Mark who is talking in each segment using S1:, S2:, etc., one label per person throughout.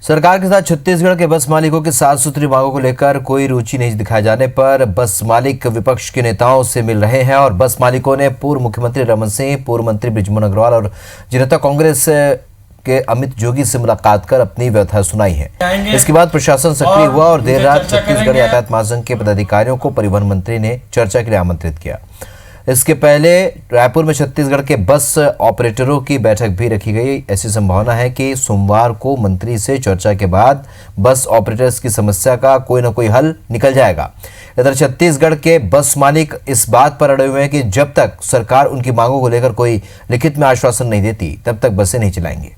S1: सरकार के साथ छत्तीसगढ़ के बस मालिकों की साफ सुथरी मांगों को लेकर कोई रुचि नहीं दिखाए जाने पर बस मालिक विपक्ष के नेताओं से मिल रहे हैं और बस मालिकों ने पूर्व मुख्यमंत्री रमन सिंह, पूर्व मंत्री बृजमोहन अग्रवाल और जनता कांग्रेस के अमित जोगी से मुलाकात कर अपनी व्यथा सुनाई है। इसके बाद प्रशासन सक्रिय हुआ और देर रात छत्तीसगढ़ यातायात महासंघ के पदाधिकारियों को परिवहन मंत्री ने चर्चा के लिए आमंत्रित किया। इसके पहले रायपुर में छत्तीसगढ़ के बस ऑपरेटरों की बैठक भी रखी गई। ऐसी संभावना है कि सोमवार को मंत्री से चर्चा के बाद बस ऑपरेटर्स की समस्या का कोई न कोई हल निकल जाएगा। इधर छत्तीसगढ़ के बस मालिक इस बात पर अड़े हुए हैं कि जब तक सरकार उनकी मांगों को लेकर कोई लिखित में आश्वासन नहीं देती तब तक बसें नहीं चलाएंगे।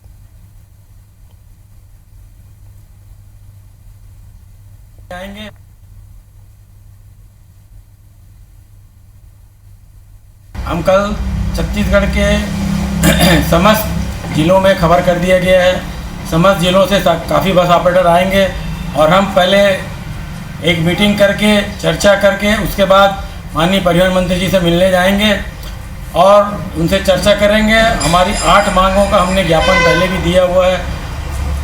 S2: हम कल छत्तीसगढ़ के समस्त जिलों में खबर कर दिया गया है। समस्त जिलों से काफ़ी बस ऑपरेटर आएंगे और हम पहले एक मीटिंग करके चर्चा करके उसके बाद माननीय परिवहन मंत्री जी से मिलने जाएंगे और उनसे चर्चा करेंगे। हमारी 8 मांगों का हमने ज्ञापन पहले भी दिया हुआ है।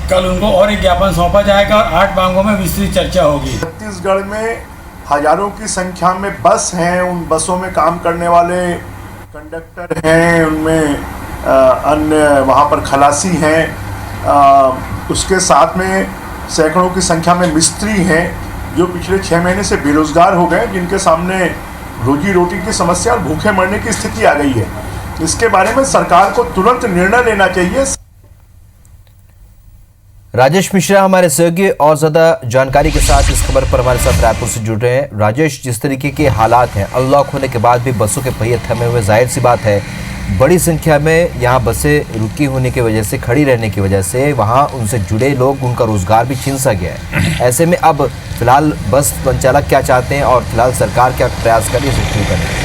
S2: कल उनको और एक ज्ञापन सौंपा जाएगा और 8 मांगों में विस्तृत चर्चा होगी।
S3: छत्तीसगढ़ में हजारों की संख्या में बस हैं, उन बसों में काम करने वाले कंडक्टर हैं, उनमें अन्य वहाँ पर खलासी हैं, उसके साथ में सैकड़ों की संख्या में मिस्त्री हैं जो पिछले 6 महीने से बेरोजगार हो गए, जिनके सामने रोजी रोटी की समस्या और भूखे मरने की स्थिति आ गई है। इसके बारे में सरकार को तुरंत निर्णय लेना चाहिए।
S1: राजेश मिश्रा हमारे सहयोगी और ज्यादा जानकारी के साथ इस खबर पर हमारे साथ रायपुर से जुड़ रहे हैं। राजेश, जिस तरीके के हालात हैं, अनलॉक होने के बाद भी बसों के पहिए थमे हुए, जाहिर सी बात है बड़ी संख्या में यहाँ बसें रुकी होने की वजह से, खड़ी रहने की वजह से वहाँ उनसे जुड़े लोग, उनका रोजगार भी छिन सा गया है। ऐसे में अब फिलहाल बस संचालक क्या चाहते हैं और फिलहाल सरकार क्या प्रयास कर रही है शुरू करने?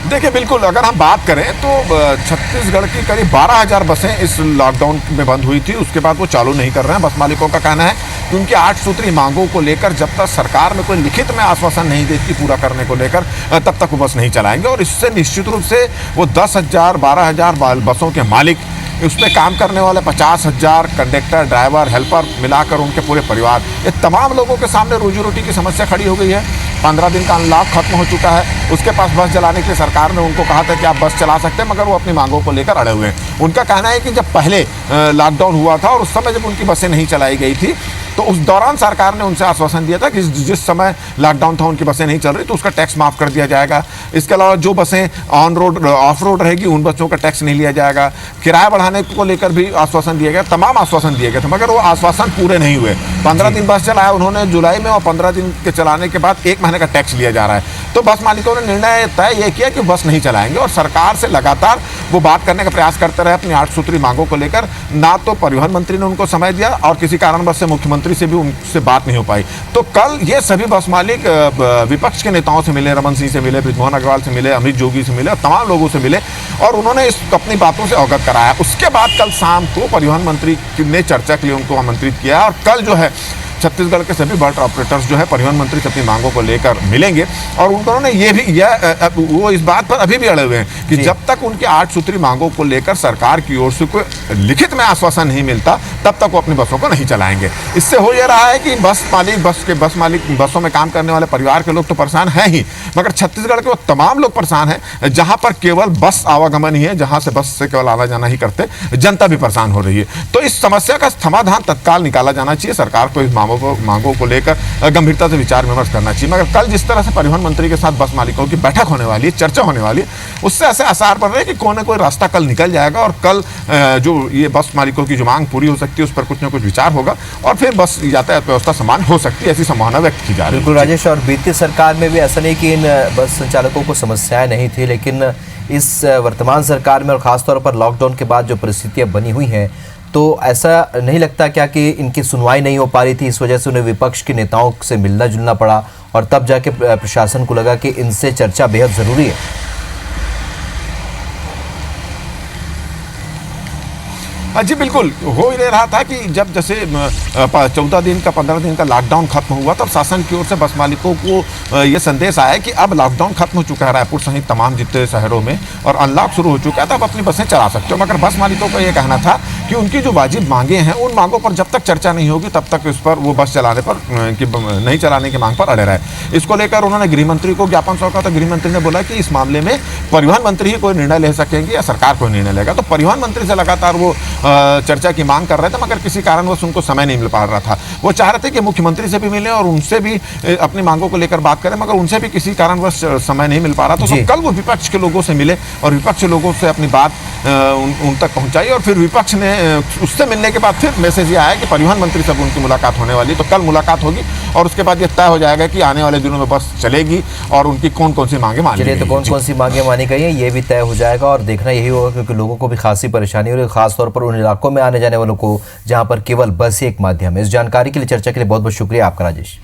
S4: देखिए, बिल्कुल अगर हम बात करें तो छत्तीसगढ़ की करीब 12,000 बसें इस लॉकडाउन में बंद हुई थी। उसके बाद वो चालू नहीं कर रहे हैं। बस मालिकों का कहना है कि उनकी 8 सूत्री मांगों को लेकर जब तक सरकार में कोई लिखित में आश्वासन नहीं देती पूरा करने को लेकर, तब तक वो बस नहीं चलाएंगे। और इससे निश्चित रूप से वो 10,000 12,000 बसों के मालिक, उसमें काम करने वाले 50,000 कंडक्टर, ड्राइवर, हेल्पर मिलाकर उनके पूरे परिवार, ये तमाम लोगों के सामने रोजी रोटी की समस्या खड़ी हो गई है। 15 दिन का अनलॉक खत्म हो चुका है। उसके पास बस चलाने के लिए सरकार ने उनको कहा था कि आप बस चला सकते हैं, मगर वो अपनी मांगों को लेकर अड़े हुए हैं। उनका कहना है कि जब पहले लॉकडाउन हुआ था और उस समय जब उनकी बसें नहीं चलाई गई थी तो उस दौरान सरकार ने उनसे आश्वासन दिया था कि जिस समय लॉकडाउन था उनकी बसें नहीं चल रही तो उसका टैक्स माफ़ कर दिया जाएगा। इसके अलावा जो बसें ऑन रोड ऑफ रोड रहेगी उन बसों का टैक्स नहीं लिया जाएगा। किराया बढ़ाने को लेकर भी आश्वासन दिया गया, तमाम आश्वासन दिए गए थे, मगर वो आश्वासन पूरे नहीं हुए। 15 दिन बस चलाया उन्होंने जुलाई में और 15 दिन के चलाने के बाद 1 महीने का टैक्स लिया जा रहा है। तो बस मालिकों ने निर्णय तय ये किया कि बस नहीं चलाएंगे और सरकार से लगातार वो बात करने का प्रयास करते रहे अपनी 8 सूत्री मांगों को लेकर। ना तो परिवहन मंत्री ने उनको समय दिया और किसी कारणवश से मुख्यमंत्री से भी उनसे बात नहीं हो पाई। तो कल ये सभी बस मालिक विपक्ष के नेताओं से मिले, रमन सिंह से मिले, बृजमोहन अग्रवाल से मिले, अमित जोगी से मिले, तमाम लोगों से मिले और उन्होंने इस अपनी बातों से अवगत कराया। उसके बाद कल शाम को परिवहन मंत्री ने चर्चा के लिए उनको आमंत्रित किया और कल जो है छत्तीसगढ़ के सभी बस ऑपरेटर्स जो है परिवहन मंत्री से अपनी मांगों को लेकर मिलेंगे। और उन्होंने ये भी वो इस बात पर अभी भी अड़े हुए हैं कि जब तक उनकी 8 सूत्री मांगों को लेकर सरकार की ओर से कोई लिखित में आश्वासन नहीं मिलता तब तक वो अपनी बसों को नहीं चलाएंगे। इससे हो ये रहा है कि बस मालिक बसों में काम करने वाले परिवार के लोग तो परेशान हैं ही, मगर छत्तीसगढ़ के वो तमाम लोग परेशान हैं जहाँ पर केवल बस आवागमन ही है, जहाँ से बस से केवल आना जाना ही करते, जनता भी परेशान हो रही है। तो इस समस्या का समाधान तत्काल निकाला जाना चाहिए। सरकार को इस मांगों को लेकर गंभीरता से विचार विमर्श करना चाहिए। मगर कल जिस तरह से परिवहन मंत्री के साथ बस मालिकों की बैठक होने वाली है, चर्चा होने वाली है, उससे ऐसे आसार पड़ रहे हैं कि कोई ना कोई रास्ता कल निकल जाएगा और कल जो ये बस मालिकों की जो मांग पूरी हो सकती है उस पर कुछ ना कुछ विचार होगा और फिर बस यातायात व्यवस्था समान हो सकती है, ऐसी संभावना व्यक्त की जा रही है।
S1: बिल्कुल राजेश, और बीती सरकार में भी ऐसा नहीं कि इन बस संचालकों को समस्याएं नहीं थी, लेकिन इस वर्तमान सरकार में और खासतौर पर लॉकडाउन के बाद जो परिस्थितियां बनी हुई हैं, तो ऐसा नहीं लगता क्या कि इनकी सुनवाई नहीं हो पा रही थी, इस वजह से उन्हें विपक्ष के नेताओं से मिलना जुलना पड़ा और तब जाके प्रशासन को लगा कि इनसे चर्चा बेहद ज़रूरी है?
S4: जी बिल्कुल, हो ही रहा था कि जब जैसे 14 दिन का 15 दिन का लॉकडाउन खत्म हुआ तब शासन की ओर से बस मालिकों को ये संदेश आया कि अब लॉकडाउन खत्म हो चुका है रायपुर सहित तमाम जितने शहरों में और अनलॉक शुरू हो चुका है, तब अपनी बसें चला सकते हो। मगर बस मालिकों का ये कहना था कि उनकी जो वाजिब मांगे हैं उन मांगों पर जब तक चर्चा नहीं होगी तब तक इस पर वो बस चलाने पर नहीं चलाने की मांग पर अड़े रहे। इसको लेकर उन्होंने गृह मंत्री को ज्ञापन सौंपा तो गृह मंत्री ने बोला कि इस मामले में परिवहन मंत्री ही कोई निर्णय ले सकेंगे या सरकार कोई निर्णय लेगा। तो परिवहन मंत्री से लगातार वो चर्चा की मांग कर रहे थे मगर किसी कारणवश उनको समय नहीं मिल पा रहा था। वो चाह रहे थे कि मुख्यमंत्री से भी मिले और उनसे भी अपनी मांगों को लेकर बात करें मगर उनसे भी किसी कारणवश समय नहीं मिल पा रहा। तो कल वो विपक्ष के लोगों से मिले और विपक्ष के लोगों से अपनी बात उन तक पहुंचाई और फिर विपक्ष ने उससे मिलने के बाद फिर मैसेज ये आया कि परिवहन मंत्री से उनकी मुलाकात होने वाली। तो कल मुलाकात होगी और उसके बाद ये तय हो जाएगा कि आने वाले दिनों में बस चलेगी और उनकी कौन कौन सी मांगे मानी गई।
S1: तो कौन कौन सी मांगे मानी गई है ये भी तय हो जाएगा और देखना यही होगा क्योंकि लोगों को भी खासी परेशानी हो रही है, खासतौर पर उन इलाकों में आने जाने वालों को जहां पर केवल बस ही एक माध्यम है। इस जानकारी के लिए, चर्चा के लिए बहुत बहुत शुक्रिया आपका राजेश।